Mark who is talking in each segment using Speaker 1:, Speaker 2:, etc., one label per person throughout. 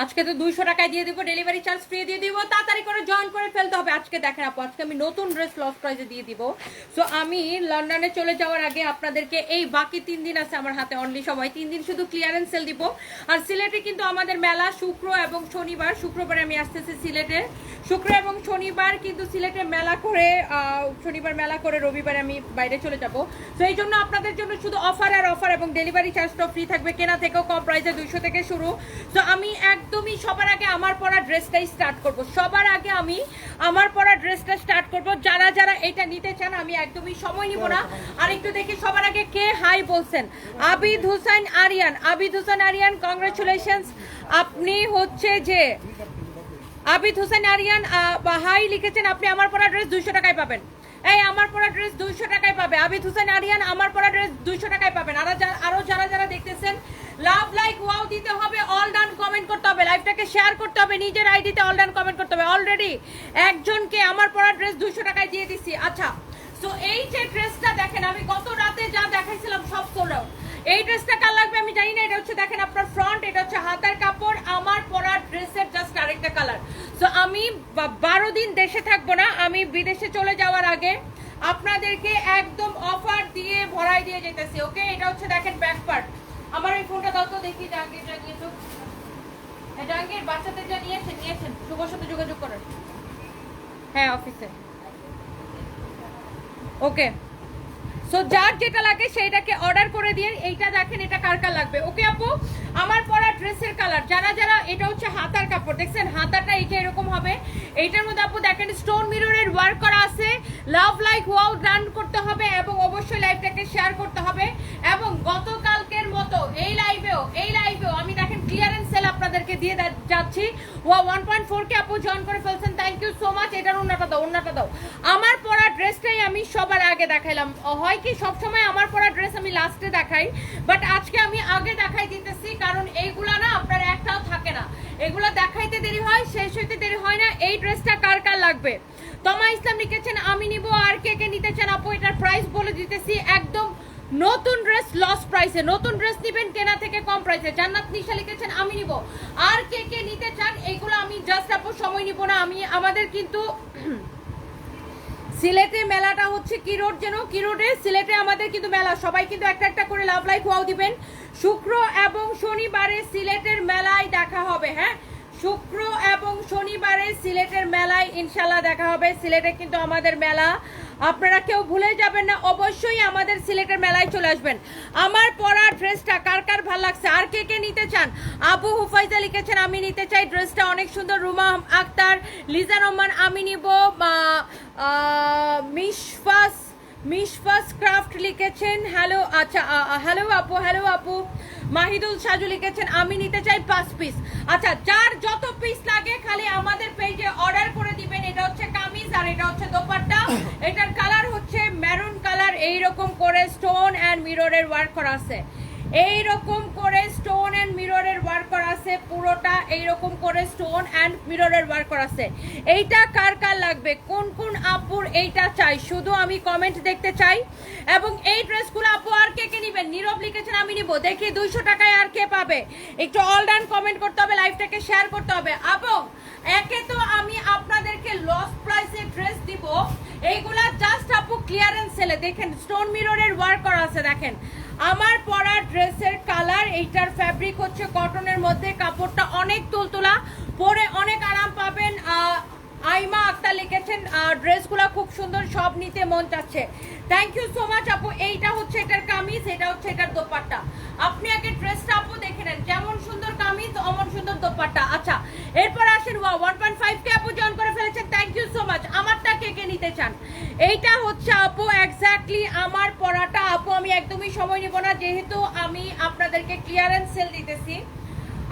Speaker 1: আজকে তো 200 টাকায় দিয়ে দিব, ডেলিভারি চার্জ ফ্রি দিয়ে দিব, তাড়াতাড়ি করে জয়েন করে ফেলতে হবে। আজকে দেখেন আপু, আজকে আমি নতুন ড্রেস লস প্রাইসে দিয়ে দিব। সো আমি লন্ডনে চলে যাওয়ার আগে আপনাদেরকে এই বাকি 3 দিন আছে আমার হাতে, অনলি সময় 3 দিন শুধু ক্লিয়ারেন্স সেল দিব। আর সিলেটে কিন্তু আমাদের মেলা শুক্র এবং শনিবার, শুক্রবারে আমি আসতেছি সিলেটে, শুক্র এবং শনিবার কিন্তু সিলেটে মেলা করে, শনিবার মেলা করে রবিবারে আমি বাইরে চলে যাব। তো এই জন্য আপনাদের জন্য শুধু অফার আর অফার, এবং ডেলিভারি চার্জটা ফ্রি থাকবে, কেনা থেকেও কম প্রাইসে 200 থেকে শুরু। তো আমি একদমই সবার আগে আমার পরা ড্রেসটাই স্টার্ট করব, সবার আগে আমি আমার পরা ড্রেসটা স্টার্ট করব। যারা যারা এটা নিতে চান আমি একদমই সময় নিব না। আর একটু দেখি সবার আগে কে হাই বলছেন। আবিদ হুসাইন আরিয়ান, আবিদ হুসাইন আরিয়ান কংগ্রেচুলেশনস। আপনি হচ্ছে যে আবিদ হুসাইন আরিয়ান হাই লিখেছেন, আপনি আমার পরা ড্রেস 200 টাকায় পাবেন। এই আমার পরা ড্রেস 200 টাকায় পাবে আবিদ হুসাইন আরিয়ান, আমার পরা ড্রেস 200 টাকায় পাবেন। আরো যারা যারা দেখতেছেন লাভ লাইক ওয়াও দিতে হবে, অল ডান কমেন্ট করতে হবে, লাইভটাকে শেয়ার করতে হবে, নিজের আইডিতে অল ডান কমেন্ট করতে হবে। অলরেডি একজনকে আমার পরা ড্রেস 200 টাকায় দিয়ে দিছি। আচ্ছা, সো এই যে ড্রেসটা দেখেন, আমি গত রাতে যা দেখাইছিলাম সব সোল্ড আউট। এই ড্রেসটা কার লাগবে আমি জানি না। এটা হচ্ছে দেখেন আপনার ফ্রন্ট, এটা হচ্ছে হাতার কাপড়, আমার পরা ড্রেসের জাস্ট আরেকটা কালার। সো আমি 12 দিন দেশে থাকবো না, আমি বিদেশে চলে যাওয়ার আগে আপনাদেরকে একদম অফার দিয়ে ভরাই দিয়ে যেতেছি। ওকে, এটা হচ্ছে দেখেন ব্যাক পার্ট। আমার এই ফোনটা দাও তো দেখি, জাহাঙ্গীর জানিয়ে তো, জাহাঙ্গীর বাচ্চাদের যা নিয়েছেন শুভর সাথে যোগাযোগ করেন। হ্যাঁ অফিসে। ওকে, সো যার যেটা লাগে সেইটাকে অর্ডার করে দিয়ে। এইটা দেখেন, এটা কার কার লাগবে। ওকে আপু, আমার পরা ড্রেসের কালার যারা যারা, এটা হচ্ছে হাতার কাপড়, দেখছেন হাতাটা এইটা এরকম হবে। এইটার মধ্যে আপু দেখেন স্টোন মিররের ওয়ার্ক করা আছে। লাভ লাইক ওয়াও ডান করতে হবে এবং অবশ্যই লাইভটাকে শেয়ার করতে হবে। এবং গতকালকের মতো এই লাইভেও আমি দেখেন ক্লিয়ারেন্স সেল আপনাদেরকে দিয়ে যাচ্ছি। 1.4 কে আপু জয়েন করে ফেলছেন, থ্যাংক ইউ সো মাচ। এটার ওন্নাটা দাও। আমার পরা ড্রেসটাই আমি সবার আগে দেখাইলাম। হয় কি সবসময় আমার পরা ড্রেস আমি লাস্টে দেখাই, বাট আজকে আমি আগে দেখাই দিতেছি, কারণ এইগুলা না আপনার একটাও থাকে না, এগুলা দেখাইতে দেরি হয়, শেষ হইতে দেরি হয় না। এই ড্রেসটা কার কার লাগবে? তমা ইসলাম লিখেছেন আমি নিব। আর কে কে নিতে চান আপু, এটার প্রাইস বলে দিতেছি, একদম নতুন ড্রেস লস প্রাইসে। নতুন ড্রেস নিবেন কেনা থেকে কম প্রাইসে। জান্নাত নিশা লিখেছেন আমি নিব। আর কে কে নিতে চান এইগুলো আমি জাস্ট আপু সময় নিব না। আমি আমাদের কিন্তু সিলেটে মেলাটা হচ্ছে কি রোড যেন, কি রোডে সিলেটে আমাদের কিন্তু মেলা, সবাই কিন্তু একটা একটা করে লাভ লাইক ওয়াও দিবেন। শুক্র এবং শনিবারে সিলেটের মেলায় দেখা হবে। হ্যাঁ, শুক্র এবং শনিবারে সিলেটের মেলায় ইনশাল্লাহ দেখা হবে। সিলেটে কিন্তু আমাদের মেলা, আপনারা কেউ ভুলে যাবেন না, অবশ্যই আমাদের সিলেটের মেলায় চলে আসবেন। আমার পরা ড্রেসটা কার কার ভালো লাগছে, আর কে কে নিতে চান? আবু হুফাইজা লিখেছেন আমি নিতে চাই, ড্রেসটা অনেক সুন্দর। রুমা আক্তার, লিজা রহমান আমি নিব। মিশফাস ক্রাফট লিখেছেন হ্যালো। আচ্ছা, হ্যালো আপু। মাহিদুল সাজু লিখেছেন আমি নিতে চাই 5 পিস। আচ্ছা, যার যত পিস লাগে খালি আমাদের পেজে অর্ডার করে দিবেন। এটা হচ্ছে কামিজ আর এটা হচ্ছে দোপাট্টা। এটার কালার হচ্ছে মেরুন কালার, এইরকম করে স্টোন অ্যান্ড মিররের ওয়ার্ক করা আছে। এইরকম করে স্টোন অ্যান্ড মিররের ওয়ার্ক করা আছে, পুরোটা এইরকম করে স্টোন অ্যান্ড মিররের ওয়ার্ক করা আছে। এইটা কার কার লাগবে, কোন কোন আপুর এইটা চাই, শুধু আমি কমেন্ট দেখতে চাই। এবং এই ড্রেসগুলো আপু আর কে কে নিবেন? নীরব লিখেছেন আমি নিব। দেখি 200 টাকায় আর কে পাবে, একটু অল ডান কমেন্ট করতে হবে, লাইভটাকে শেয়ার করতে হবে। এবং একে তো আমি আপনাদেরকে লস প্রাইসে ড্রেস দিব, এইগুলা জাস্ট আপু ক্লিয়ারেন্স সেলে। দেখেন স্টোন মিররের ওয়ার্ক করা আছে, দেখেন আমার পরা ড্রেসের কালার। এইটার ফ্যাব্রিক হচ্ছে কটনের মধ্যে, কাপড়টা অনেক তুলতুলা, পরে অনেক আরাম পাবেন। আইমা আক্তার লিখেছেন ড্রেসগুলো খুব সুন্দর, সব নিতে মন চাচ্ছে। থ্যাংক ইউ সো মাচ আপু। এইটা হচ্ছে এটার কামিজ, এটা হচ্ছে এটার দোপাট্টা। আপনি আগে ড্রেসটা আপু দেখে নেন, যেমন সুন্দর কামিজ অমন সুন্দর দোপাট্টা। আচ্ছা, এরপর আসেন 1.5 কে আপু জয়েন করে ফেলেছেন, থ্যাংক ইউ সো মাচ। আমারটা কে কে নিতে চান? এইটা হচ্ছে আপু এক্স্যাক্টলি আমার পরাটা। আপু আমি একদমই সময় নিব না, যেহেতু আমি আপনাদেরকে ক্লিয়ারেন্স সেল দিতেছি।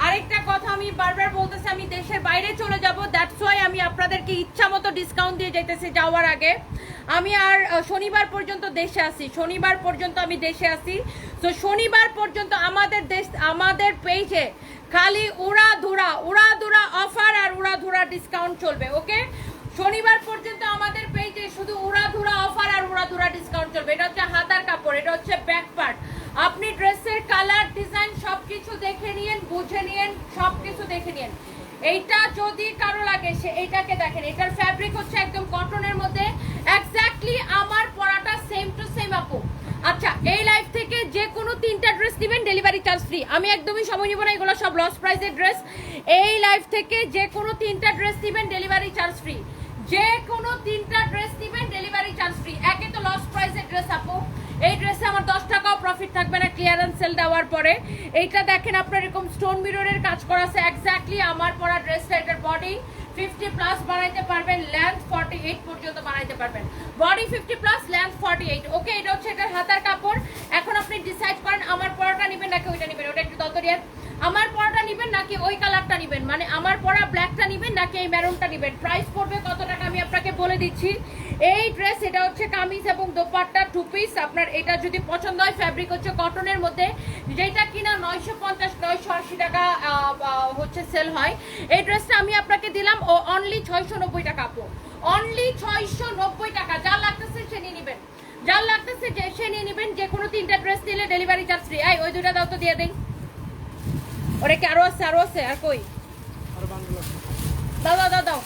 Speaker 1: আরেকটা কথা আমি বারবার বলতেছি, আমি দেশের বাইরে চলে যাব, দ্যাটস ওয়াই আমি আপনাদেরকে ইচ্ছা মতো ডিসকাউন্ট দিয়ে যাইতেছি যাওয়ার আগে। আমি আর শনিবার পর্যন্ত দেশে আসি, শনিবার পর্যন্ত আমি দেশে আসি। তো শনিবার পর্যন্ত আমাদের পেজে খালি উড়াধুরা অফার আর উড়াধুরা ডিসকাউন্ট চলবে। ওকে, শনিবার পর্যন্ত আমাদের পেজে শুধু উড়াধুরা অফার আর উড়াধুরা ডিসকাউন্ট চলবে। এটা হচ্ছে হাতার কাপড়, এটা হচ্ছে ব্যাক পার্ট। আপনি ড্রেসের কালার ডিজাইন সবকিছু দেখে নিয়েন, বুঝে নিয়েন, সবকিছু দেখে নিন। এইটা যদি কারো লাগে সে এইটাকে দেখেন, এটার ফ্যাব্রিক হচ্ছে একদম কটনের মধ্যে, এক্স্যাক্টলি আমার পরাটা সেম টু সেম আপু। আচ্ছা, এই লাইফ থেকে যে কোনো 3টা ড্রেস নেবেন ডেলিভারি চার্জ ফ্রি। আমি একদমই সময় নিব না, এগুলো সব লস প্রাইসের ড্রেস। এই লাইফ থেকে যে কোনো 3টা ড্রেস নেবেন ডেলিভারি চার্জ ফ্রি, যে কোনো 3টা ড্রেস নেবেন ডেলিভারি চার্জ ফ্রি। একে তো লস প্রাইসের ড্রেস আপু, এই ড্রেসে আমার 10 টাকাও প্রফিট থাকবে না ক্লিয়ারেন্স সেল দেওয়ার পরে। এইটা দেখেন আপনার এরকম স্টোন মিররের কাজ করা আছে, এক্স্যাক্টলি আমার পরা ড্রেসটা। এটার বডি 50 প্লাস বানাইতে পারবেন, লেন্থ 48 পর্যন্ত বানাইতে পারবেন, বডি 50 প্লাস লেন্থ 48। ওকে, এটা হচ্ছে এটার হাতার কাপড়। এখন আপনি ডিসাইড করেন আমার পরাটা নেবেন নাকি ওইটা নেবেন। ওটা একটু দতরিয়ার, আমার পরাটা নেবেন নাকি ওই কালারটা নেবেন, মানে আমার পরা ব্ল্যাকটা নেবেন নাকি এই মেরুনটা নেবেন। প্রাইস পড়বে কত টাকা আমি আপনাকে বলে দিচ্ছি। এই ড্রেস, এটা হচ্ছে কামিজ এবং দোপাট্টা 2 পিস। আপনার এটা যদি পছন্দ হয়, ফ্যাব্রিক হচ্ছে কটনের মধ্যে, যেটা কিনা 950 980 টাকা হচ্ছে সেল হয়। এই ড্রেসটা আমি আপনাকে দিলাম ও অনলি 690 টাকা আপু, অনলি 690 টাকা। যা লাগতেছে সে নিয়ে নেবেন, যা লাগতেছে সে নিয়ে নেবেন। যে কোনো 3টা ড্রেস নিলে ডেলিভারি চার্জ ফ্রি। এই ওই দুটা দাও তো, দিয়ে দেই। ওরে কি আরো আছে, আরো আছে, আর কই দাও দাও দাও দাও।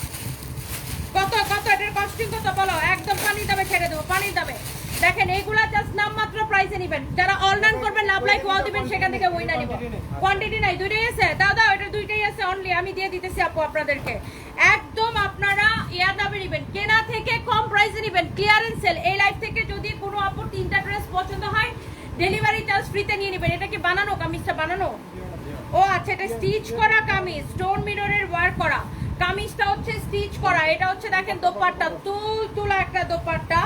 Speaker 1: কত কত এটার কস্টিং কত বলো, একদম পানির দামে ছেড়ে দেবো, পানির দামে। দেখেন এইগুলা জাস্ট নামমাত্র প্রাইসে নেবেন। যারা অনলাইন করবেন লাভ লাইক ওয়াও দিবেন, সেখান থেকে বইনা নিব। কোয়ান্টিটি নাই, দুইটাই আছে। দাও দাও, এটা দুইটাই আছে অনলি, আমি দিয়ে দিতেছি আপু আপনাদেরকে। একদম আপনারা ইয়ার দামে নেবেন, কেনা থেকে কম প্রাইসে নেবেন, ক্লিয়ারেন্স সেল। এই লাইফ থেকে যদি কোনো আপুর 3টা ড্রেস পছন্দ হয় ডেলিভারি চার্জ ফ্রিতে নিয়ে নেবেন। এটা কি বানানো, কামিজটা বানানো? ও আচ্ছা, এটা স্টিচ করা কামিজ, স্টোন মিররের ওয়ার্ক করা কামিজটা হচ্ছে স্টিচ করা। এটা হচ্ছে দেখেন দোপাট্টা, তুলা একটা দোপাট্টা,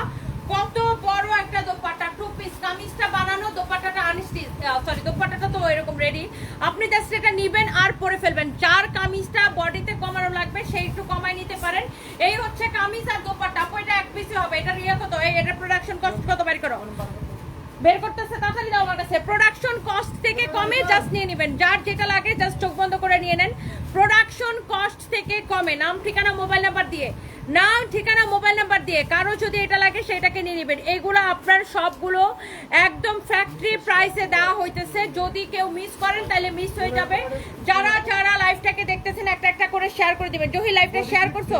Speaker 1: কত বড় একটা দোপাট্টা, 2 পিস। কামিজটা বানানো, দোপাট্টাটা আনস্টিচ, সরি দোপাট্টাটা তো এরকম রেডি। আপনি জাস্ট এটা নিবেন আর পরে ফেলবেন। যার কামিজটা বডিতে কমানো লাগবে সেই একটু কমাই নিতে পারেন। এই হচ্ছে কামিজ আর দোপাট্টা আপু, এটা 1 পিসই হবে। এটার ইয়ে কত, এটার প্রোডাকশন কস্ট কত বের করো, বের করতেছে তাড়াতাড়ি দাও আমার কাছে। প্রোডাকশন কস্ট থেকে কমে জাস্ট নিয়ে নেবেন, যার যেটা লাগে জাস্ট চোখ বন্ধ করে নিয়ে নেন। প্রোডাকশন কস্ট থেকে কমে, নাম ঠিকানা মোবাইল নাম্বার দিয়ে, নাম ঠিকানা মোবাইল নাম্বার দিয়ে কারো যদি এটা লাগে সেটাকে নিয়ে নেবেন। এইগুলো আপনার সবগুলো একদম ফ্যাক্টরি প্রাইসে দেওয়া হইতেছে। যদি কেউ মিস করেন তাহলে মিস হয়ে যাবে। যারা যারা লাইভটাকে দেখতেছেন একটা একটা করে শেয়ার করে দিবেন। জহি লাইভটা শেয়ার করছো,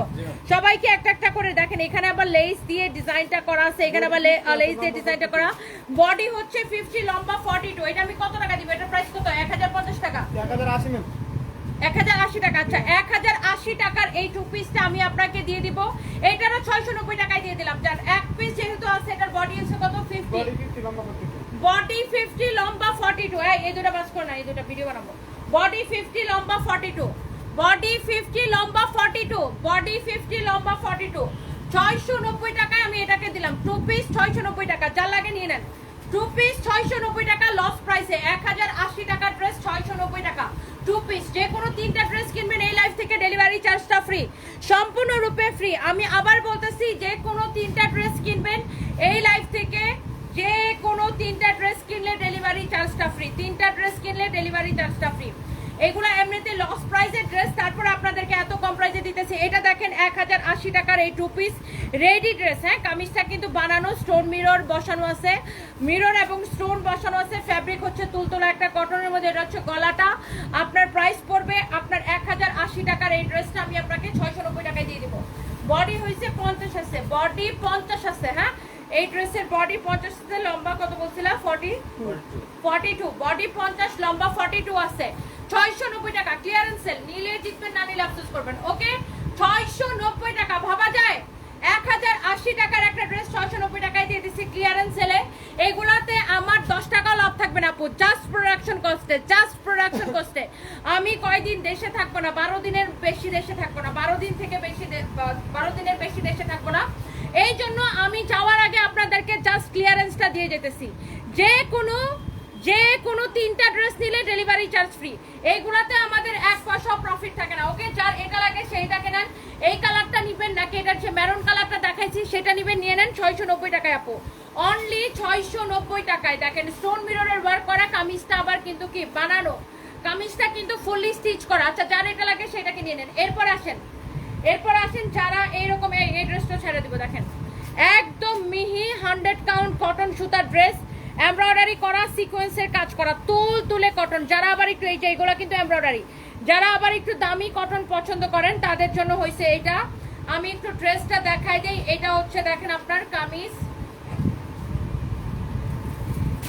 Speaker 1: সবাইকে একটা একটা করে দেখেন। এখানে আবার লেস দিয়ে ডিজাইনটা করা আছে, এখানে আবার লেস দিয়ে ডিজাইনটা করা। বডি হচ্ছে 50, লম্বা 42। এটা আমি কত টাকা দিব, এটা প্রাইস কত? 1050 টাকা, 1080 ম্যাম, 1080 টাকা। আচ্ছা, 1080 টাকার এই 2 পিসটা আমি আপনাকে দিয়ে দিব। এটারও 690 টাকায় দিয়ে দিলাম। যার 1 পিস যেহেতু আছে, এটার বডি আছে কত? 50, বডি 50 লম্বা 42। এই দুটো বাস করে না, এই দুটো ভিডিও বানাবো। বডি 50 লম্বা 42, বডি 50 লম্বা 42, বডি 50 লম্বা 42। 690 টাকায় আমি এটাকে দিলাম। 2 পিস 690 টাকা, যা লাগে নিয়ে নেন। 2 পিস 690 টাকা লস প্রাইসে। 1080 টাকার ড্রেস 690 টাকা 2 পিস। যে কোনো 3টা ড্রেস কিনবেন এই লাইফ থেকে ডেলিভারি চার্জটা ফ্রি, সম্পূর্ণরূপে ফ্রি। আমি আবার বলতেছি, যে কোনো 3টা ড্রেস কিনবেন এই লাইফ থেকে, যে কোনো 3টা ড্রেস কিনলে ডেলিভারি চার্জটা ফ্রি, 3টা ড্রেস কিনলে ডেলিভারি চার্জটা ফ্রি। এগুলো এমনিতে লস প্রাইসের ড্রেস, তারপর আপনাদেরকে এত কম প্রাইসে দিতেছে। এটা দেখেন 1080 টাকার এই 2 পিস রেডি ড্রেস। হ্যাঁ, কামিজটা কিন্তু বানানো, স্টোন মিরর বসানো আছে, মিরর এবং স্টোন বসানো আছে। ফ্যাব্রিক হচ্ছে তুলতুলা একটা কটনের মধ্যে। এটা হচ্ছে গলাটা। আপনার প্রাইস পড়বে আপনার 1080 টাকার এই ড্রেসটা আমি আপনাকে 690 টাকায় দিয়ে দেবো। বডি হয়েছে 50 আছে, বডি 50 আছে। হ্যাঁ, এই ড্রেসের বডি 50 আছে, লম্বা কত বলছিলাম? 42, বডি 50, লম্বা 42 আছে। 690 টাকা ক্লিয়ারেন্স সেল। নিলে জিতবেন, না নিলে আফসোস করবেন। ওকে, 690 টাকা ভাবা যায়? 1080 টাকার একটা ড্রেস 690 টাকায় দিয়ে দিচ্ছি ক্লিয়ারেন্স সেলে। এগুলাতে আমার 10 টাকা লাভ থাকবে না আপু, জাস্ট প্রোডাকশন কস্টে, জাস্ট প্রোডাকশন কস্টে। আমি কয়দিন দেশে থাকবো না, 12 দিনের বেশি দেশে থাকবো না, 12 দিন থেকে বেশি, 12 দিনের বেশি দেশে থাকবো না। এই জন্য আমি যাওয়ার আগে আপনাদেরকে জাস্ট ক্লিয়ারেন্সটা দিয়ে যেতেছি। যে কোনো 3টা ড্রেস নিলে ডেলিভারি চার্জ ফ্রি। এইগুলাতে আমাদের 1 পয়সাও প্রফিট থাকে না। ওকে, যার এটা লাগে সেইটাকে নেন। এই কালারটা নিবেন নাকি এটার যে মেরুন কালারটা দেখাইছি সেটা নিবেন, নিয়ে নেন। 690 টাকায় আপু, অনলি 690 টাকায়। দেখেন স্টোন মিররের ওয়ার্ক করা কামিজটা, আবার কিন্তু কি বানানো, কামিজটা কিন্তু ফুললি স্টিচ করা। আচ্ছা, যার এটা লাগে সেটাকে নিয়ে নেন। এরপর আসেন যারা এইরকম, এই ড্রেসটা ছেড়ে দিব। দেখেন একদম মিহি 100 কাউন্ট কটন সুতার ড্রেস, এমব্রয়ডারি করা, সিকোয়েন্সের কাজ করা, তুলে কটন। যারা আবার একটু এইগুলো কিন্তু এমব্রয়ডারি, যারা আবার একটু দামি কটন পছন্দ করেন তাদের জন্য হয়েছে এটা। আমি একটু ড্রেসটা দেখাই দেই। এটা হচ্ছে দেখেন আপনার কামিজ,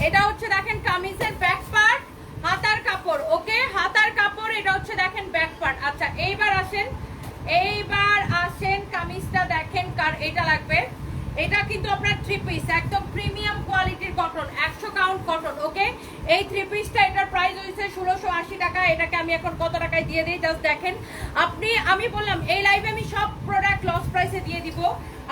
Speaker 1: এটা হচ্ছে দেখেন কামিজের ব্যাক পার্ট, হাতার কাপড়, ওকে হাতার কাপড়, এটা হচ্ছে দেখেন ব্যাক পার্ট। আচ্ছা এইবার আসেন কামিজটা দেখেন কার এটা লাগবে। এটা কিন্তু আপনার 3 পিস একদম প্রিমিয়াম কোয়ালিটির কটন, 100 কাউন্ট কটন, ওকে। এই 3 পিসটা এটার প্রাইস হইছে 1680 টাকা। এটাকে আমি এখন কত টাকায় দিয়ে দিই জাস্ট দেখেন। আমি বললাম এই লাইভে আমি সব প্রোডাক্ট লস প্রাইসে দিয়ে দিব।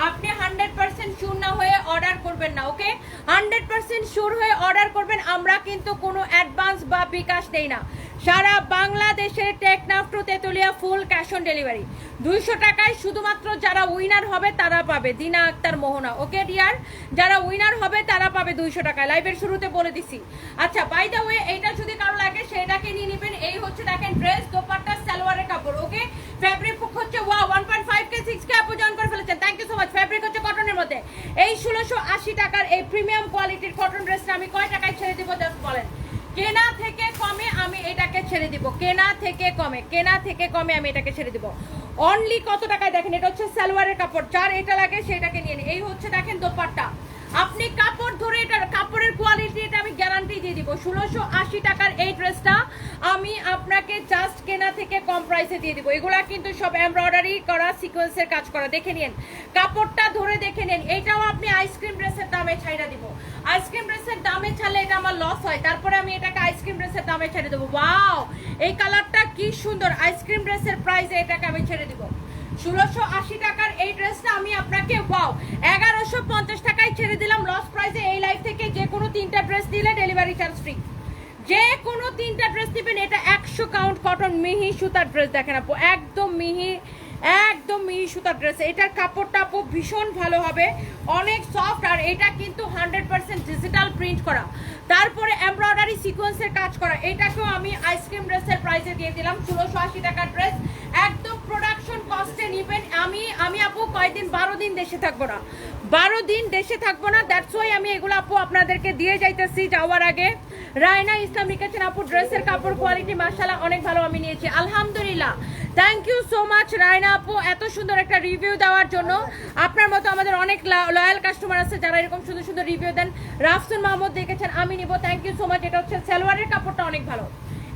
Speaker 1: আপনি 100% শিওর না হয়ে অর্ডার করবেন না, ওকে। 100% শিওর হয়ে অর্ডার করবেন। আমরা কিন্তু কোনো অ্যাডভান্স বা বিকাশ দেই না। সারা বাংলাদেশে Teknaf to Tetulia full cash on delivery. 200 টাকায় শুধুমাত্র যারা উইনার হবে তারা পাবে। দিনা আক্তার মোহনা, ওকে ডিয়ার, যারা উইনার হবে তারা পাবে 200 টাকায়। লাইভের শুরুতে বলে দিছি। আচ্ছা বাই দ্য ওয়ে এইটা যদি কারো লাগে সেটাকে নিয়ে নেবেন। এই হচ্ছে দেখেন ড্রেস, দোপাট্টা, সালোয়ারের কাপড়, ওকে। ফেব্রিক হচ্ছে ওয়া 1.5 কে 6 কে আপু জয়েন করে ফেলেছেন, thank you so much. Fabric হচ্ছে কটনের মধ্যে। এই 1680 টাকার এই প্রিমিয়াম কোয়ালিটির কটন ড্রেসটা আমি কয় টাকায় ছেড়ে দিব জাস্ট বলেন। কেনা থেকে কমে আমি এটাকে ছেড়ে দিব, কেনা থেকে কমে আমি এটাকে ছেড়ে দিব। অনলি কত টাকায় দেখেন। এটা হচ্ছে সালোয়ারের কাপড়, যার এটা লাগে সেটাকে নিয়ে নিন। এই হচ্ছে দেখেন দোপাট্টা, আপনি কাপড় ধরে এটার কাপড়ের কোয়ালিটি এটা আমি গ্যারান্টি দিয়ে দিব। 1680 টাকার এই ড্রেসটা আমি আপনাকে জাস্ট কেনা থেকে কম প্রাইসে দিয়ে দিব। এগুলা কিন্তু সব এমব্রয়ডারি করা, সিকোয়েন্সের কাজ করা, দেখে নিন কাপড়টা ধরে দেখে নিন। এটাও আপনি আইসক্রিম ড্রেসের দামে ছাইড়া দিব। আইসক্রিম ড্রেসের দামে ছাড়লে এটা আমার লস হয়, তারপরে আমি এটাকে আইসক্রিম ড্রেসের দামে ছেড়ে দেবো। ওয়াও এই কালারটা কি সুন্দর, আইসক্রিম ড্রেসের প্রাইসে এটাকে আমি ছেড়ে দিব। 1680 টাকার এই ড্রেসটা আমি আপনাকে ওয়াও 1150 টাকায় ছেড়ে দিলাম লস প্রাইসে। এই লাইফ থেকে যে কোনো 3টা ড্রেস দিলে ডেলিভারি চার্জ ফ্রি, যে কোনো 3টা ড্রেস দিবেন। এটা 100 কাউন্ট কটন মিহি সুতার ড্রেস দেখেন আপু, একদম মিহি সুতার ড্রেস। এটার কাপড়টা আপু ভীষণ ভালো হবে, অনেক সফট। আর এটা কিন্তু 100% ডিজিটাল প্রিন্ট করা, তারপরে এমব্রয়ডারি সিকোয়েন্সের কাজ করা। এটাকেও আমি আইসক্রিম ড্রেসের প্রাইসে দিয়ে দিলাম 1680 টাকার ড্রেস। একদম প্রোডাকশন কস্টে নিবেন। আমি আপু কয়দিন 12 দিন দেশে থাকবো না, 12 দিন দেশে থাকবো না, দ্যাটস ওয়াই আমি এগুলো আপু আপনাদেরকে দিয়ে যাইতেছি যাওয়ার আগে। রায়না ইসলাম লিখেছেন আপু ড্রেসের কাপড় কোয়ালিটি মাশাআল্লাহ অনেক ভালো, আমি নিয়েছি আলহামদুলিল্লাহ। Thank you so much Raina আপু এত সুন্দর একটা রিভিউ দেওয়ার জন্য। আপনার মতো আমাদের অনেক লয়াল কাস্টমার আছে যারা এরকম সুন্দর সুন্দর রিভিউ দেন। রাফসুন মাহমুদ দেখেছেন, আমি নিব, থ্যাংক ইউ সো মাচ। এটা হচ্ছে সালোয়ারের কাপড়টা অনেক ভালো,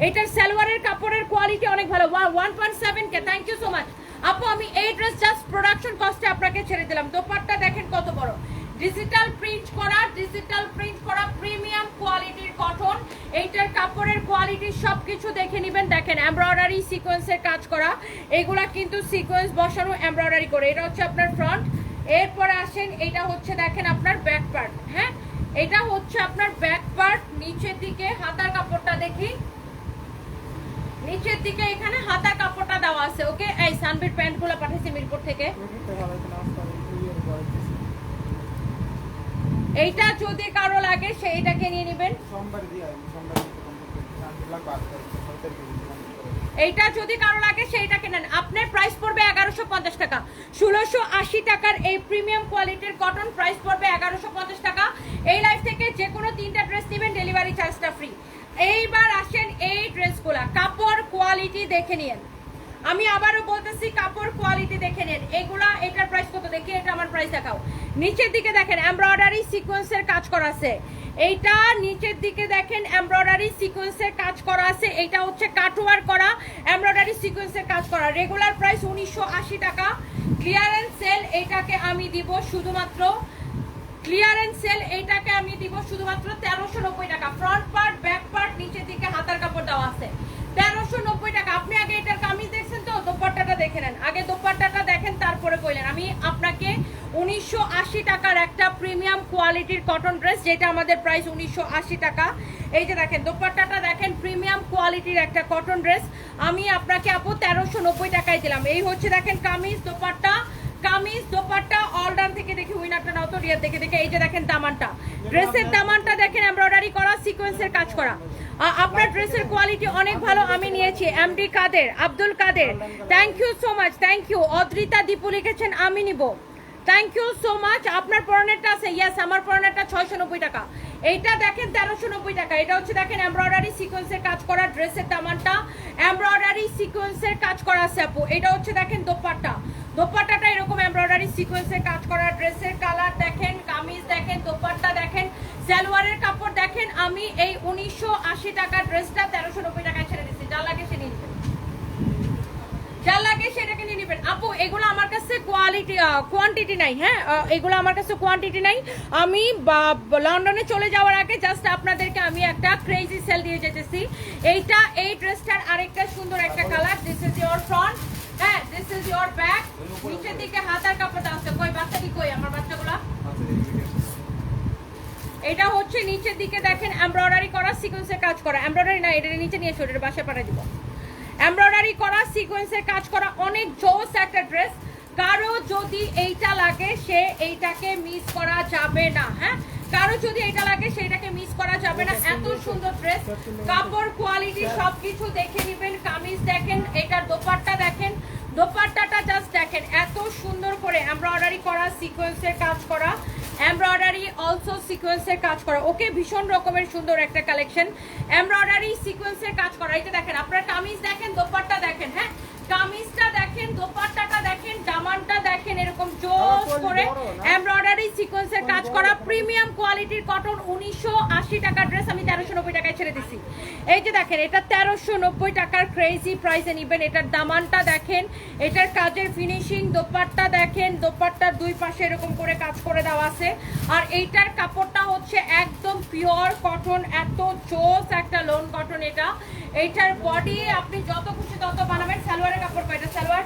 Speaker 1: এটার সালোয়ারের কাপড়ের কোয়ালিটি অনেক ভালো। 1.7 কে, থ্যাংক ইউ সো মাচ আপু। আমি এই ড্রেস জাস্ট প্রোডাকশন কস্টে আপনাকে ছেড়ে দিলাম। দোপাট্টা দেখেন কত বড়, ডিজিটাল প্রিন্ট করা প্রিমিয়াম কোয়ালিটির কটন। এইটার কাপড়ের কোয়ালিটি সবকিছু দেখে নেবেন। দেখেন এমব্রয়ডারি সিকোয়েন্সের কাজ করা, এগুলা কিন্তু সিকোয়েন্স বসানো এমব্রয়ডারি করে। এটা হচ্ছে আপনার ফ্রন্ট। এরপরে আসেন এটা হচ্ছে দেখেন আপনার ব্যাক পার্ট। হ্যাঁ এটা হচ্ছে আপনার ব্যাক পার্ট। নিচের দিকে হাতার কাপড়টা দেখি, নিচের দিকে এখানে হাতার কাপড়টা দেওয়া আছে, ওকে। এই সানবিট প্যান্টগুলো পাঠিয়েছি মিরপুর থেকে। এইটা যদি কারো লাগে সেইটাকে নিয়ে নেবেন। এইটা যদি কারো লাগে সেইটাকে নেন। আপনার প্রাইস পড়বে 1150 টাকা। 1680 টাকার এই প্রিমিয়াম কোয়ালিটির কটন প্রাইস পড়বে 1150 টাকা। এই লাইফ থেকে যে কোনো 3টা ড্রেস নেবেন ডেলিভারি চার্জটা ফ্রি। এইবার আসেন এই ড্রেসগুলা, কাপড় কোয়ালিটি দেখে নিন। আমি আবারও বলতেছি কাপড় কোয়ালিটি দেখে নেন। এগুলা এটার প্রাইস কত দেখি, এটা আমার প্রাইস দেখাও। নিচের দিকে দেখেন এমব্রয়ডারি সিকোয়েন্সের কাজ করা আছে। এইটা নিচের দিকে দেখেন এমব্রয়ডারি সিকোয়েন্সের কাজ করা আছে। এইটা হচ্ছে কাটওয়ার করা এমব্রয়ডারি সিকোয়েন্সের কাজ করা। রেগুলার প্রাইস 1980 টাকা। ক্লিয়ারেন্স সেল এইটাকে আমি দিব শুধুমাত্র, ক্লিয়ারেন্স সেল এইটাকে আমি দিব শুধুমাত্র 1390 টাকা। ফ্রন্ট পার্ট, ব্যাক পার্ট, নিচের দিকে হাতার কাপড় দেওয়া আছে 1390 টাকা। আপনি আগে এটার কামিজ দেখছেন তো, দোপাট্টাটা দেখে নেন। আগে দোপাট্টাটা দেখেন তারপরে কইলেন। আমি আপনাকে 1980 টাকার একটা প্রিমিয়াম কোয়ালিটির কটন ড্রেস, যেটা আমাদের প্রাইস 1980 টাকা। এই যে দেখেন দোপাট্টাটা দেখেন, প্রিমিয়াম কোয়ালিটির একটা কটন ড্রেস আমি আপনাকে আপু 1390 টাকায় দিলাম। এই হচ্ছে দেখেন কামিজ দোপাট্টা, কামিজ দোপাট্টা অল ডান থেকে দেখি উইনারটা নাও তো রিয়ার দেখে দেখে। এই যে দেখেন দামানটা, ড্রেসের দামানটা দেখেন এমব্রয়ডারি করা সিকোয়েন্সের কাজ করা। আপনার ড্রেসের কোয়ালিটি অনেক ভালো, আমি নিয়েছি। MD Kader, Abdul Kader, thank you so much, thank you. Adrita Dipu লিখেছেন আমি নিব, থ্যাংক ইউ সো মাচ। আপনার পরনেরটা আছে? ইয়েস আমার পরনেরটা 690 টাকা। এইটা দেখেন 1390 টাকা। এটা হচ্ছে দেখেন এমব্রয়ডারি সিকোয়েন্সের কাজ করা ড্রেসের দামানটা এমব্রয়ডারি সিকোয়েন্সের কাজ করা আছে আপু। এটা হচ্ছে দেখেন দোপাট্টা, দোপাট্টাটা এরকম এমব্রয়ডারি সিকোয়েন্সের কাজ করা, ড্রেসের কালার দেখেন, কামিজ দেখেন, দোপাট্টা দেখেন, সালোয়ারের কাপড় দেখেন। আমি এই 1980 টাকার ড্রেসটা 1390 টাকায় ছেড়ে দিচ্ছি। যা লাগে সে নিয়ে নেবেন, যা লাগে সেটাকে নিয়ে নেবেন আপু। এগুলো আমার কাছে কোয়ান্টিটি নাই, হ্যাঁ এগুলো আমার কাছে কোয়ান্টিটি নাই। আমি লন্ডনে চলে যাওয়ার আগে জাস্ট আপনাদেরকে আমি একটা ক্রেজি সেল দিয়ে যেতেছি। এইটা এই ড্রেসটার আরেকটা সুন্দর একটা colour. This is your front, হ্যাঁ দিস ইজ ইওর ব্যাক। নিচের দিকে হাতার কাপড় দেওয়া আছে। কই বাচ্চাটি কই আমার বাচ্চাগুলো? এটা হচ্ছে নিচের দিকে দেখেন এমব্রয়ডারি করা সিকোয়েন্সের কাজ করা, এমব্রয়ডারি না এটা নিচে নিয়ে এসো, এটা বাসায় পাঠিয়ে দিব। এমব্রয়ডারি করা সিকোয়েন্সের কাজ করা অনেক জোস একটা ড্রেস। কারো যদি এইটা লাগে সে এইটাকে মিস করা যাবে না, হ্যাঁ কারো যদি এটা লাগে সেটাকে মিস করা যাবে না। এত সুন্দর ড্রেস, কাপড় কোয়ালিটি সবকিছু দেখে নেবেন। কামিজ দেখেন, এটার দোপাট্টা দেখেন, দোপাট্টাটা জাস্ট দেখেন এত সুন্দর করে এমব্রয়ডারি করা সিকোয়েন্সের কাজ করা, এমব্রয়ডারি অলসো সিকোয়েন্সের কাজ করা। ওকে ভীষণ রকমের সুন্দর একটা কালেকশন, এমব্রয়ডারি সিকোয়েন্সের কাজ করা। এটা দেখেন আপনার কামিজ দেখেন, দোপাট্টা দেখেন, হ্যাঁ কামিজটা দেখেন, দোপাট্টাটা দেখেন, জামানটা দেখেন, এরকম জোস করে এমব্রয়ডারি সিকোয়েন্সের কাজ করা প্রিমিয়াম কোয়ালিটির কটন। 1980 টাকার ড্রেস আমি 1390 টাকায় ছেড়ে দিছি। এই যে দেখেন এটা 1390 টাকার ক্রেজি প্রাইসে নিবেন। এটার দামানটা দেখেন, এটার কাজের ফিনিশিং, দোপাট্টা দেখেন, দোপাট্টার দুই পাশে এরকম করে কাজ করে দেওয়া আছে। আর এইটার কাপড়টা হচ্ছে একদম পিওর কটন, এত জোস একটা লোন কটন এটা। এইটার বডি আপনি যত খুশি তত বানাবেন। সালোয়ারের কাপড় কয়টা? সালোয়ার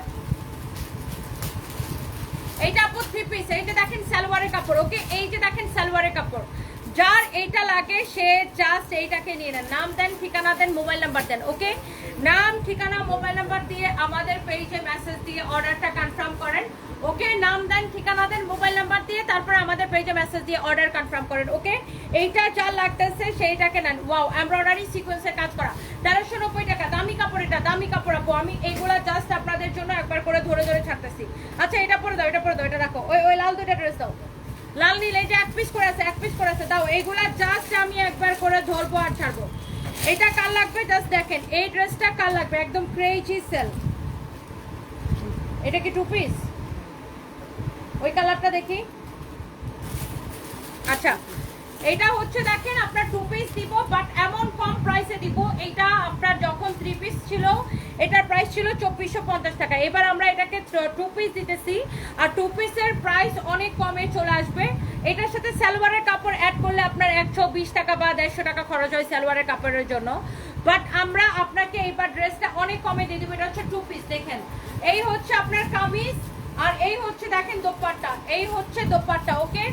Speaker 1: এইটা আপু 3 পিস। এই যে দেখেন সালোয়ারের কাপড়, ওকে এই যে দেখেন সালোয়ারের কাপড়। যার এইটা লাগে সে জাস্ট এইটাকে নিয়ে নেন। নাম দেন, ঠিকানা দেন, মোবাইল নাম্বার দেন। ওকে নাম, ঠিকানা, মোবাইল নাম্বার দিয়ে আমাদের পেজে মেসেজ দিয়ে অর্ডারটা কনফার্ম করেন। ওকে নাম দেন, ঠিকানা দেন, মোবাইল নাম্বার দিয়ে তারপর আমাদের পেজে মেসেজ দিয়ে অর্ডার কনফার্ম করেন। ওকে এইটা যা লাগতেছে সেইটাকে নেন। ওয়াও এমব্রয়ডারি সিকোয়েন্সের কাজ করা 1390 টাকা। দামি কাপড়, এটা দামি কাপড় আপু। আমি এইগুলা জাস্ট আপনাদের জন্য একবার করে ধরে ধরে ছাড়তেছি। আচ্ছা এটা পরে দাও, এটা পরে দাও, এটা রাখো। ওই লাল দুইটা ড্রেস দাও, লাল নীল এই যে এক পিস করে আছে, এক পিস করে আছে দাও। এইগুলা জাস্ট আমি একবার করে ধরবো আর ছাড়বো। এটা কার লাগবে জাস্ট দেখেন, এই ড্রেসটা কার লাগবে? একদম ক্রেজি সেল। এটা কি 2 পিস? ওই কালারটা দেখি। আচ্ছা এটা হচ্ছে দেখেন আপনার 2 পিস দিব, বাট এমন কম প্রাইসে দিব। এটা আপনার যখন 3 পিস ছিল এটার প্রাইস ছিল 2450 টাকা। এবার আমরা এটাকে 2 পিস দিতেছি আর 2 পিসের প্রাইস অনেক কমে চলে আসবে। এটার সাথে সালোয়ারের কাপড় অ্যাড করলে আপনার 120 টাকা বা 150 টাকা খরচ হয় সালোয়ারের কাপড়ের জন্য, বাট আমরা আপনাকে এইবার ড্রেসটা অনেক কমে দিয়ে দিব। এটা হচ্ছে 2 পিস। দেখেন এই হচ্ছে আপনার কামিজ আর এই হচ্ছে দেখেন দোপাট্টা, এই হচ্ছে দোপাট্টা। ওকে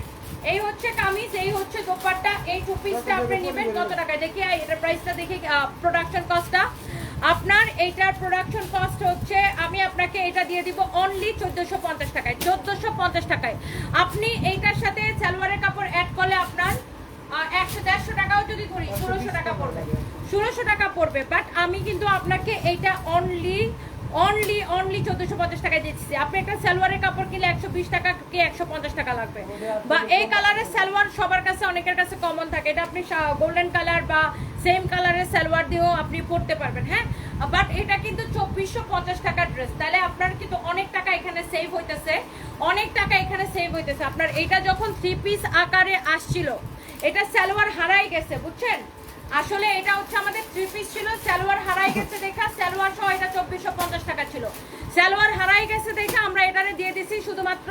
Speaker 1: এই হচ্ছে কামিজ, এই হচ্ছে দোপাট্টা। এই 2 পিসটা আপনি নেবেন কত টাকায় দেখি? এটার প্রাইসটা দেখি, প্রোডাকশন কস্টটা আপনার। এইটার প্রোডাকশন কস্ট হচ্ছে আমি আপনাকে এটা দিয়ে দিব অনলি 1450 টাকায়। 1450 টাকায় আপনি এইটার সাথে সালোয়ারের কাপড় অ্যাড করলে আপনার 150 টাকাও যদি ধরি 1600 টাকা পড়বে, 1600 টাকা পড়বে। বাট আমি কিন্তু আপনাকে এইটা অনলি 1450 টাকায় দিচ্ছি। আপনি একটা সালোয়ারের কাপড় কিনলে 120 টাকা কি 150 টাকা লাগবে। বা এই কালারের সালোয়ার সবার কাছে অনেকের কাছে কমন থাকে, এটা আপনি গোল্ডেন কালার বা সেম কালারের সালোয়ার দিয়েও আপনি পরতে পারবেন, হ্যাঁ। বাট এটা কিন্তু 2450 টাকার ড্রেস, তাহলে আপনার কিন্তু অনেক টাকা এখানে সেভ হইতেছে, অনেক টাকা এখানে সেভ হইতেছে আপনার। এটা যখন 3 পিস আকারে আসছিল এটা সালোয়ার হারাই গেছে, বুঝছেন। আসলে এটা হচ্ছে আমাদের 3 পিস ছিল, সালোয়ার হারাই গেছে দেখা, সালোয়ার সহ এটা 2450 টাকা ছিল। সালোয়ার হারাই গেছে দেখা আমরা এটারে দিয়ে দিছি শুধুমাত্র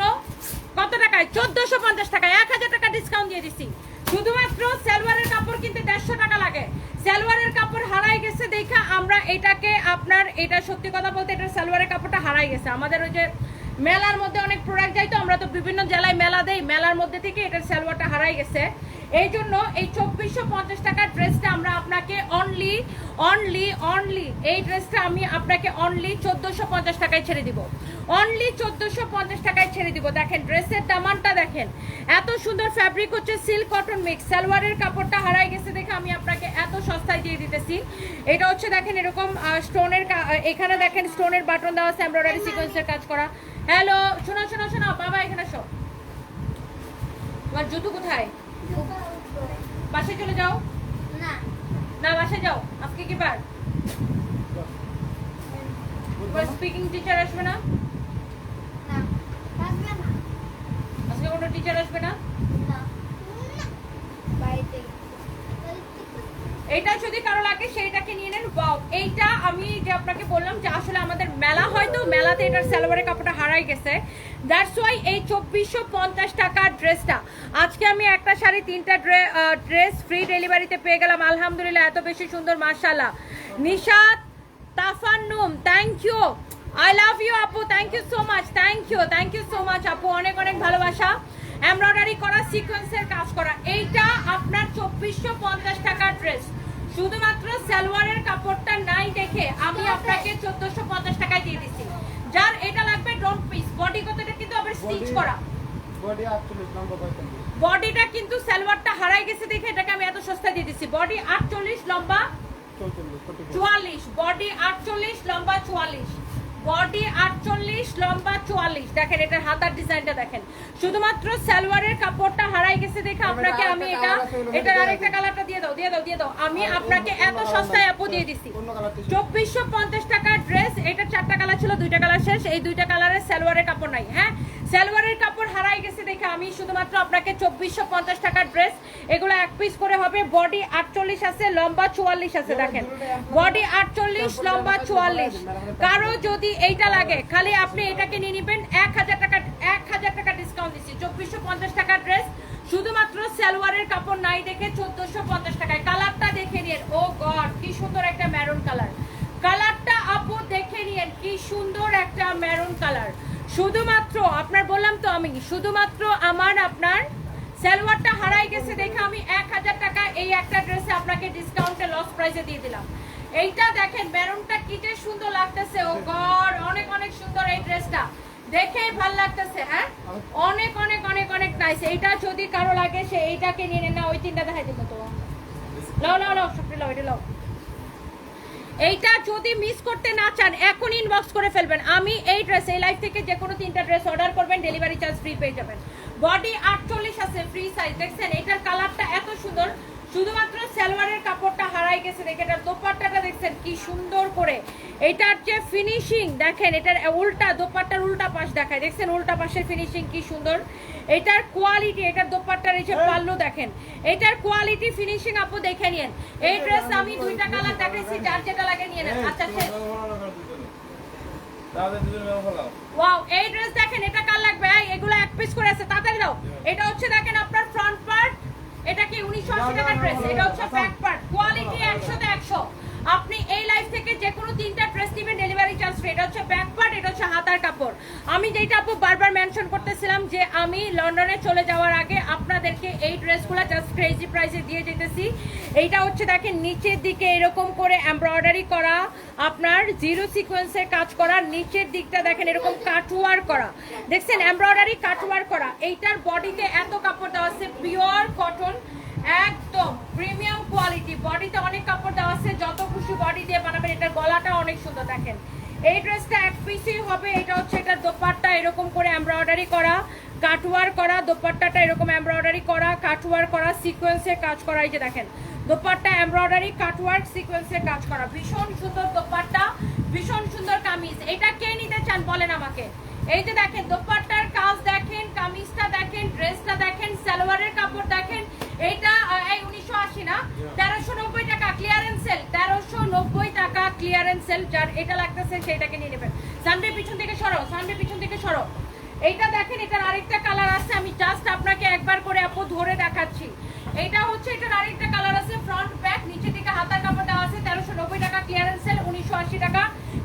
Speaker 1: কত টাকায়? 1450 টাকায়। 1000 টাকা ডিসকাউন্ট দিয়ে দিছি। শুধুমাত্র সালোয়ারের কাপড় কিনতে 150 টাকা লাগে, সালোয়ারের কাপড় হারাই গেছে দেখা আমরা এটাকে আপনার, এটা সত্যি কথা বলতে এটা সালোয়ারের কাপড়টা হারাই গেছে। আমাদের ওই যে মেলার মধ্যে অনেক প্রোডাক্ট যাই তো, আমরা তো বিভিন্ন জেলায় মেলা দেই, মেলার মধ্যে থেকে এটার সালোয়ারটা হারাই গেছে। এই জন্য এই 2450 টাকার ড্রেসটা আমরা আপনাকে অনলি এই ড্রেসটা আমি আপনাকে অনলি 1450 টাকায় ছেড়ে দিব, অনলি 1450 টাকায় ছেড়ে দিব। দেখেন ড্রেসের দামানটা দেখেন, এত সুন্দর ফ্যাব্রিক হচ্ছে সিল্ক কটন মিক্স। সালোয়ারের কাপড়টা হারাই গেছে দেখে আমি আপনাকে এত সস্তায় দিয়ে দিতেছি। এটা হচ্ছে দেখেন এরকম স্টোনের, এখানে দেখেন স্টোনের বাটন দেওয়া আছে, এমব্রয়ডারি সিকোয়েন্সের কাজ করা। হ্যালো শোনো শোনো শোনো বাবা, এখানে শো। তোমার জুতো কোথায়? বাসায় চলে যাও।
Speaker 2: না
Speaker 1: না বাসায় যাও, আজকে কি বার? স্পিকিং টিচার আসবে না?
Speaker 2: না আসবে না
Speaker 1: আজকে কোনো টিচার আসবে না?
Speaker 2: না বাইরে
Speaker 1: এইটা যদি কারো লাগে সেইটাকে নিয়ে নেন। ওয়াও, এইটা আমি যে আপনাকে বললাম যে আসলে আমাদের মেলা হয়তো মেলাতে এটার সালোয়ারের কাপড়টা হারাই গেছে, দ্যাটস ওয়াই এই 2450 টাকার ড্রেসটা আজকে আমি একটা শাড়ি 3টা ড্রেস ফ্রি ডেলিভারিতে পেয়ে গেলাম। আলহামদুলিল্লাহ, এত বেশি সুন্দর, মাশাআল্লাহ। Nishat Tafannum, thank you, I love you আপু, thank you so much, thank you so much আপু, অনেক অনেক ভালোবাসা। এমব্রয়ডারি করা, সিকোয়েন্সের কাজ করা, এইটা আপনার 2450 টাকার ড্রেস। শুধুমাত্র সালোয়ারের কাপড়টা নাই দেখে আমি আপনাকে 1450 টাকায় দিয়ে দিচ্ছি। যার এটা লাগবে ডোন্ট পিস। বডি কতটা কিন্তু আবার স্টিচ করা,
Speaker 3: বডি 48 লম্বা 45।
Speaker 1: বডিটা কিন্তু সালোয়ারটা হারাই গেছে দেখে এটাকে আমি এত সস্তায় দিয়ে দিচ্ছি। বডি 48 লম্বা 44, বডি 48 লম্বা 44, বডি 48 লম্বা 44। দেখেন এটার হাতার ডিজাইনটা দেখেন। শুধুমাত্র সালোয়ারের কাপড়টা হারাই গেছে দেখে আপনাকে আমি এটার আরেকটা কালারটা দিয়ে দাও। আমি আপনাকে এত সস্তায় আপু দিয়ে দিচ্ছি। 2450 টাকার ড্রেস। এটা 4টা কালার ছিল, 2টা কালার শেষ। এই 2টা কালারের সালোয়ারের কাপড় নাই। হ্যাঁ, সালোয়ারের কাপড় হারাই গেছে দেখে আমি শুধুমাত্র আপনাকে 2450 টাকার ড্রেস। এগুলো এক পিস করে হবে। বডি 48 আছে, লম্বা 44 আছে। দেখেন বডি 48 লম্বা 44। কারো যদি এইটা লাগে খালি আপনি এটাকে নিয়ে নেবেন। 1000 টাকা ডিসকাউন্ট দিচ্ছি। 2450 টাকার ড্রেস, শুধুমাত্র সালোয়ারের কাপড় নাই দেখে 1450 টাকায়। কালারটা দেখে নিন। ও গড, কি সুন্দর একটা মেরুন কালার। কালারটা আপু দেখে নিন, কি সুন্দর একটা মেরুন কালার। শুধুমাত্র আপনার বললাম তো আমি শুধুমাত্র আপনার সালোয়ারটা হারাই গেছে দেখে আমি 1000 টাকা এই একটা ড্রেসে আপনাকে ডিসকাউন্টে লস প্রাইসে দিয়ে দিলাম। এইটা দেখেন মেরুনটা কি যে সুন্দর লাগতেছে। ও গড, অনেক অনেক সুন্দর এই ড্রেসটা, দেখেই ভালো লাগতেছে। হ্যাঁ, অনেক অনেক অনেক অনেক নাইস। এইটা যদি কারো লাগে সে এইটাকে নিয়ে নেন না। ওই 3টা দেখাই দিব তো। লাও সবটা লাও, এটা লাও। এইটা যদি মিস করতে না চান এখন ইনবক্স করে ফেলবেন। আমি এই ড্রেস এই লাইফ থেকে যে কোনো 3টা ড্রেস অর্ডার করবেন, ডেলিভারি চার্জ ফ্রি পেয়ে যাবেন। বডি 48 আছে, ফ্রি সাইজ। দেখছেন এটার কালারটা এত সুন্দর। শুধুমাত্র সালোয়ারের কাপড়টা হারাই গেছে দেখে এটার দোপাট্টাটা দেখছেন কি সুন্দর করে। এটার যে ফিনিশিং দেখেন, এটার উল্টা দোপাট্টার উল্টা পাশ দেখায়, দেখছেন উল্টা পাশের ফিনিশিং কি সুন্দর। এটার কোয়ালিটি, এটার দোপাট্টার এই যে পাল্লু দেখেন, এটার কোয়ালিটি ফিনিশিং আপু দেখে নিন। এই ড্রেস আমি 2টা কালার দেখাইছি, যার যেটা লাগে নিয়ে নেন। আচ্ছা শেষ। ওয়াও, এই ড্রেস দেখেন, এটা কার লাগবে? এগুলো এক পিস করে আছে, তাড়াতাড়ি দাও। এটা হচ্ছে দেখেন আপনার ফ্রন্ট পার্ট, এটা কি 1980 টাকার ড্রেস। এটা হচ্ছে ব্যাক পার্ট, কোয়ালিটি 100 তে 100। আপনি এই লাইফ থেকে যে কোনো 3টা ড্রেস নেবেন, ডেলিভারি চার্জ ফ্রি। এটা হচ্ছে ব্যাক পার্ট, এটা হচ্ছে হাতার কাপড়। আমি যেটা আপু বারবার মেনশন করতেছিলাম যে আমি লন্ডনে চলে যাওয়ার আগে আপনাদেরকে এই ড্রেসগুলো জাস্ট ক্রেজি প্রাইসে দিয়ে যেতেছি। এইটা হচ্ছে দেখেন নিচের দিকে এরকম করে এমব্রয়ডারি করা, আপনার জিরো সিকোয়েন্সের কাজ করা, নিচের দিকটা দেখেন এরকম কাটওয়ার করা, দেখছেন এমব্রয়ডারি কাটওয়ার করা। এইটার বডিতে এত কাপড় দেওয়া আছে, পিওর কটন, একদম প্রিমিয়াম কোয়ালিটি। বডিতে অনেক কাপড় দেওয়া আছে, যত খুশি বডি দিয়ে বানাবেন। এটার গলাটা অনেক সুন্দর দেখেন। এই ড্রেসটা এক পিসই হবে। এটা হচ্ছে এটার দোপাট্টা এরকম করে এমব্রয়ডারি করা, কাটওয়ার করা, দোপাট্টাটা এরকম এমব্রয়ডারি করা, কাটওয়ার করা, সিকোয়েন্সের কাজ করা। এই যে দেখেন দোপাট্টা এমব্রয়ডারি, কাটওয়ার্ক, সিকোয়েন্সের কাজ করা, ভীষণ সুন্দর দোপাট্টা, ভীষণ সুন্দর কামিজ। এটা কে নিতে চান বলেন আমাকে। এই যে দেখেন দোপাট্টার কাজ দেখেন, কামিজটা দেখেন, ড্রেসটা দেখেন, সালোয়ারের কাপড় দেখেন। এইটা এই 1980 না, 1390 টাকা ক্লিয়ারেন্স সেল, 1390 টাকা ক্লিয়ারেন্স সেল। যার এটা লাগতেছে সেটাকে নিয়ে নেবেন। সানডে পিছন থেকে সরো, সানডে পিছন থেকে সরো। এইটা দেখেন, এটার আরেকটা কালার আছে, আমি জাস্ট আপনাকে একবার করে আপু ধরে দেখাচ্ছি। এইটা হচ্ছে এটার আরেকটা কালার আছে, ফ্রন্ট ব্যাক, নিচে দিকে হাতার কাপড় দেওয়া আছে। 1390 টাকা ক্লিয়ারেন্স সেল, 1980 টাকা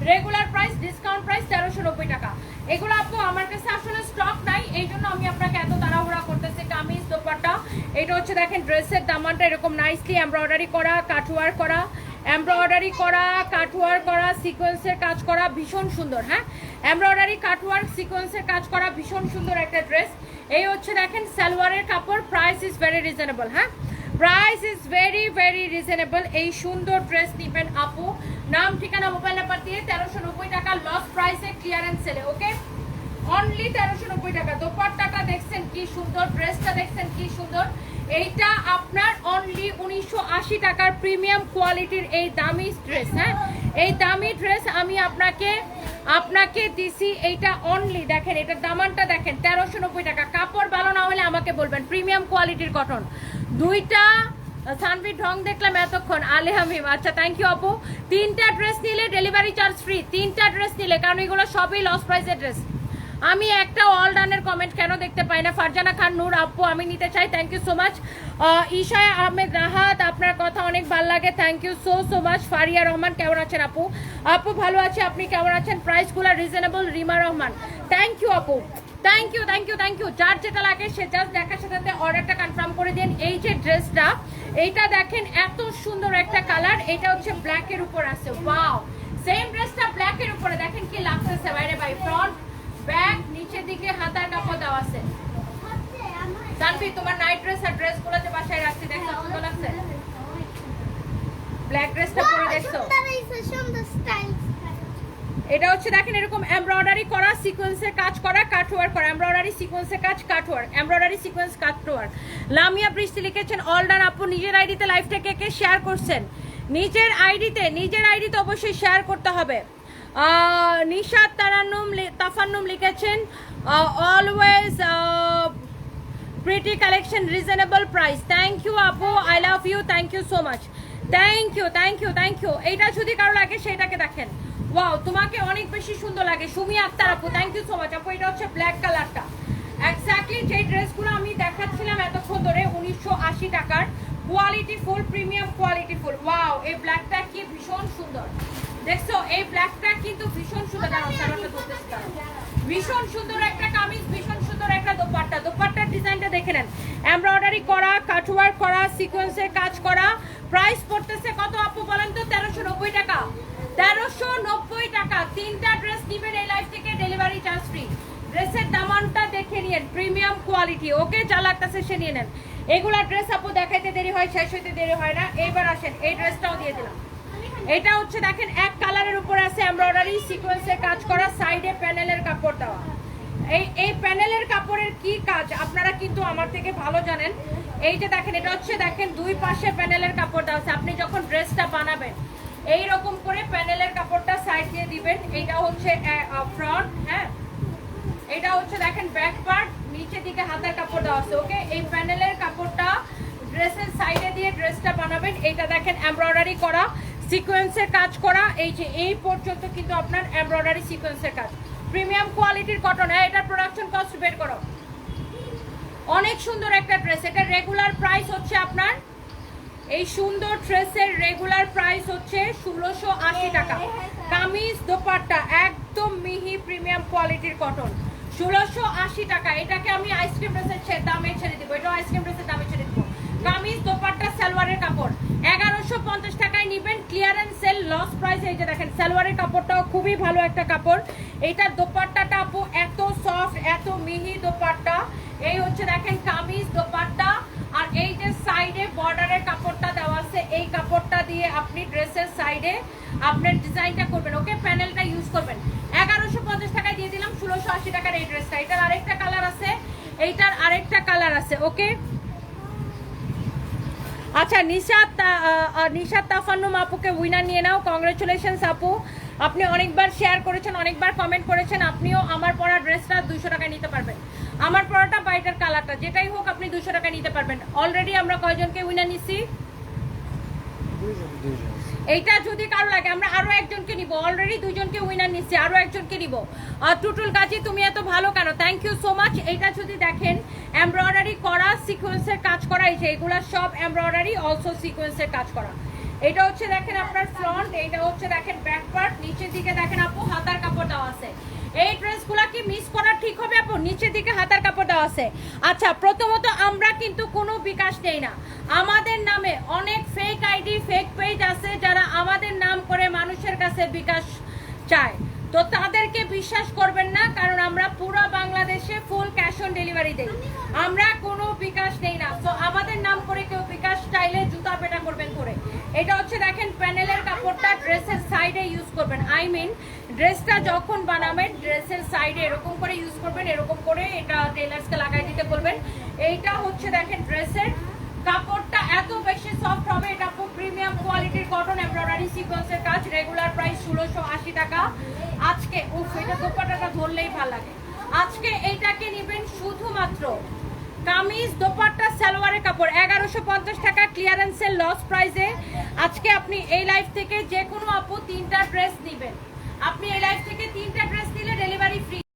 Speaker 1: রেগুলার প্রাইস, ডিসকাউন্ট প্রাইস 1390 টাকা। এগুলো আপু আমার কাছে আসলে স্টক নাই, এই জন্য আমি আপনাকে এত তাড়াহুড়া করতেছি। কামিজ দোপাট্টা, এটা হচ্ছে দেখেন ড্রেসের দামানটা এরকম নাইসলি এমব্রয়ডারি করা, কাটওয়ার করা, এমব্রয়ডারি করা, কাটওয়ার করা, সিকোয়েন্সের কাজ করা, ভীষণ সুন্দর। হ্যাঁ, এমব্রয়ডারি, কাটওয়ার্ক, সিকোয়েন্সের কাজ করা, ভীষণ সুন্দর একটা ড্রেস। এই হচ্ছে দেখেন সালোয়ারের কাপড়। Price is very reasonable. হ্যাঁ, price is very very reasonable. এই সুন্দর ড্রেস নিবেন আপু, নাম ঠিকানা মোবাইল নাম্বার দিয়ে 1390 টাকা লস প্রাইসে ক্লিয়ারেন্স সেলে। ওকে, অনলি 1390 টাকা। দোপাট্টাটা দেখছেন কি সুন্দর, ড্রেসটা দেখছেন কি সুন্দর। এইটা আপনার অনলি 1980 টাকার প্রিমিয়াম কোয়ালিটির এই দামি ড্রেস। হ্যাঁ, এই দামি ড্রেস আমি আপনাকে দিছি। এইটা অনলি দেখেন, এটার দামানটা দেখেন 1390 টাকা। কাপড় ভালো না হলে আমাকে বলবেন, প্রিমিয়াম কোয়ালিটির কটন। দুইটা সানভির ঢং দেখলাম এতক্ষণ, আলে হামিম, আচ্ছা থ্যাংক ইউ আপু। 3টা ড্রেস নিলে ডেলিভারি চার্জ ফ্রি, 3টা ড্রেস নিলে, কারণ এগুলো সবই লস প্রাইসের ড্রেস। আমি একটা অল ডানের কমেন্ট কেন দেখতে পাই না? ফারজানা খান নূর আপু, আমি নিতে চাই, thank you so much. Ishay Ahmed Rahat, আপনার কথা অনেক ভালো লাগে, thank you so much. Faria Rahman, কেমন আছেন আপু? আপু ভালো আছে, আপনি কেমন আছেন? প্রাইসগুলো reasonable. Rima Rahman, thank you আপু, thank you thank you thank you. যার যেটা লাগে সে জাস্ট দেখার সাথে অর্ডারটা কনফার্ম করে দিন। এই যে ড্রেসটা, এইটা দেখেন এত সুন্দর একটা কালার, এটা হচ্ছে ব্ল্যাকের উপর আছে। ওয়াও, সেম ড্রেসটা ব্ল্যাকের উপরে দেখেন কি লাগতেছে বাইরে ভাই। ফ্রন্ট ব্যাক নিচের দিকে হাতার কাপড় দেওয়া আছে। জানবি তোমার নাইট ড্রেস আর ড্রেসগুলো যে বাসায় রাখছি, দেখছো সুন্দর লাগছে? ব্ল্যাক ড্রেসটা পরে দেখছো? এটা হচ্ছে দেখেন এরকম এমব্রয়ডারি করা, সিকোয়েন্সের কাজ করা, কাটওয়ার্ক করা, এমব্রয়ডারি সিকোয়েন্সের কাজ, cutwork, embroidery sequence, cutwork. Lamia বৃষ্টি লিখেছেন অল ডান আপু। নিজের আইডিতে লাইভটা কে শেয়ার করছেন? নিজের আইডিতে অবশ্যই শেয়ার করতে হবে। নিশাত তাফান্নুম লিখেছেন always pretty collection, reasonable price. Thank you আপু, I love you, thank you so much, thank you thank you thank you. এইটা যদি কারো লাগে সেটাকে দেখেন, ওয়াও তোমাকে অনেক বেশি সুন্দর লাগে। সুমি আক্তার আপু, থ্যাংক ইউ সো মাচ আপু। এটা হচ্ছে ব্ল্যাক কালারটা, এক্স্যাক্টলি যে ড্রেসগুলো আমি দেখাচ্ছিলাম এতক্ষণ ধরে, 1980 টাকার quality full, premium quality full. Wow, এই ব্ল্যাকটা কি ভীষণ সুন্দর, দেখছো? এই ব্ল্যাকটা কিন্তু ভীষণ সুন্দর, ভীষণ সুন্দর একটা কামিজ, ভীষণ সুন্দর একটা দোপাট্টা। দোপাট্টার ডিজাইনটা দেখে নেন, এমব্রয়ডারি করা, কাটওয়ার্ক করা, সিকোয়েন্সের কাজ করা। প্রাইস পড়তেছে কত আপু বলেন তো? 1390 টাকা, 1390 টাকা। 3টা ড্রেস নিবেন এই লাইফ থেকে, ডেলিভারি চার্জ ফ্রি। ড্রেসের দামানটা দেখে নিন, প্রিমিয়াম কোয়ালিটি। ওকে, যা লাগতেছে সে নিয়ে নেন। এগুলা ড্রেস আপু দেখাইতে দেরি হয়, শেষ হইতে দেরি হয় না। এইবার আসেন, এই ড্রেসটাও দিয়ে দিলাম। এটা হচ্ছে দেখেন এক কালারের উপরে আছে এমব্রয়ডারি সিকোয়েন্সের কাজ করা, সাইডে প্যানেলের কাপড় দেওয়া। এই প্যানেলের কাপড়ের কি কাজ আপনারা কিন্তু আমার থেকে ভালো জানেন। এই যে দেখেন, এটা হচ্ছে দেখেন দুই পাশে প্যানেলের কাপড় দেওয়া আছে। আপনি যখন ড্রেসটা বানাবেন এই রকম করে প্যানেলের কাপড়টা সাইড দিয়ে দিবেন। এইটা হচ্ছে ফ্রন্ট, হ্যাঁ, এটা হচ্ছে দেখেন ব্যাক পার্ট, নিচে দিকে হাতের কাপড় দেওয়া আছে। ওকে, এই প্যানেলের কাপড়টা ড্রেসের সাইডে দিয়ে ড্রেসটা বানাবেন। এইটা দেখেন এমব্রয়ডারি করা, সিকোয়েন্সের কাজ করা, এই যে এই পর্যন্ত কিন্তু আপনার এমব্রয়ডারি সিকোয়েন্সের কাজ, প্রিমিয়াম কোয়ালিটির কটন। এটার প্রোডাকশন কস্ট বের করো। অনেক সুন্দর একটা ড্রেস। এটা রেগুলার প্রাইস হচ্ছে আপনার, এই সুন্দর ড্রেসের রেগুলার প্রাইস হচ্ছে 1680 টাকা। কামিজ দোপাট্টা একদম মিহি প্রিমিয়াম কোয়ালিটির কটন, 1680 টাকা। এটাকে আমি আইসক্রিম ড্রেসের দামে ছেড়ে দিব, এটা আইসক্রিম ড্রেসের দামে ছেড়ে দিব। কামিজ দোপাট্টা সালোয়ারের কাপড় 1150 টাকায় নিবেন, ক্লিয়ারেন্স সেল, লস প্রাইস। এই যে দেখেন সালোয়ারের কাপড়টাও খুবই ভালো একটা কাপড়। এইটার দোপাট্টাটা আপু এত সফট, এত মিহি দোপাট্টা। এই হচ্ছে দেখেন কামিজ দোপাট্টা, আর এই যে সাইডে বর্ডারের কাপড়টা দেওয়া আছে, এই কাপড়টা দিয়ে আপনি ড্রেসের সাইডে আপনার ডিজাইনটা করবেন। ওকে, প্যানেলটা ইউজ করবেন। 1150 টাকায় দিয়ে দিলাম 1680 টাকার এই ড্রেসটা। এটার আরেকটা কালার আছে, এইটার আরেকটা কালার আছে। ওকে, আচ্ছা, নিশাত তাফান্নুম আপুকে উইনার নিয়ে নাও। কংগ্রেচুলেশনস আপু, আপনি অনেকবার শেয়ার করেছেন, অনেকবার কমেন্ট করেছেন। আপনিও আমার পরা ড্রেসটা 200 টাকায় নিতে পারবেন। আমার পরাটা বা এটার কালারটা যেটাই হোক আপনি 200 টাকায় নিতে পারবেন। অলরেডি আমরা কয়জনকে উইনার নিছি? এইটা যদি কারো লাগে আমরা আরো একজনকে নিব। অলরেডি 2জনকে উইনার নিচ্ছি, আরো একজনকে নিব। টুটুল গাজী, তুমি এত ভালো কেন? Thank you so much. এইটা যদি দেখেন এমব্রয়ডারি করা, সিকোয়েন্সের কাজ করা, এই যে এগুলা সব এমব্রয়ডারি, অলসো সিকোয়েন্সের কাজ করা। এটা হচ্ছে দেখেন আপনার ফ্রন্ট, এইটা হচ্ছে দেখেন ব্যাক পার্ট, নিচের দিকে দেখেন আপু হাতার কাপড় দেওয়া আছে। এই ড্রেসগুলা কি মিস করা ঠিক হবে আপু? নিচের দিকে হাতার কাপড় দেওয়া আছে। আচ্ছা, প্রথমত আমরা কিন্তু কোনো বিকাশ দেই না। আমাদের নামে অনেক ফেক আইডি, ফেক পেজ আছে যারা আমাদের নাম করে মানুষের কাছে বিকাশ চায়। তো তাদেরকে বিশ্বাস করবেন না, কারণ আমরা পুরো বাংলাদেশে ফুল ক্যাশ অন ডেলিভারি দেই, আমরা কোনো বিকাশ দেই না। তো আমাদের নাম করে কেউ বিকাশ চাইলে জুতা পেটা করবেন করে। এটা হচ্ছে দেখেন প্যানেলের কাপড়টা ড্রেসের সাইডে ইউজ করবেন। আই মিন ড্রেসটা যখন বানাবেন ড্রেসের সাইডে এরকম করে ইউজ করবেন, এরকম করে এটা টেলার্সকে লাগাই দিতে বলবেন। এইটা হচ্ছে দেখেন ড্রেসের কাপড়টা এত বেশি সফট হবে, এটা খুব প্রিমিয়াম কোয়ালিটির কটন এমব্রয়ডারি সিকোয়েন্সের কাজ, রেগুলার প্রাইস 1680 টাকা। আজকে উফ, এটা দোপাট্টাটা ধরলেই ভালো লাগে। আজকে এইটাকে নেবেন শুধুমাত্র কামিজ দোপাট্টা সালোয়ারের কাপড় 1150 টাকা ক্লিয়ারেন্সের লস প্রাইসে। আজকে আপনি এই লাইফ থেকে যে কোনো আপু 3টা ড্রেস নেবেন, আপনি এই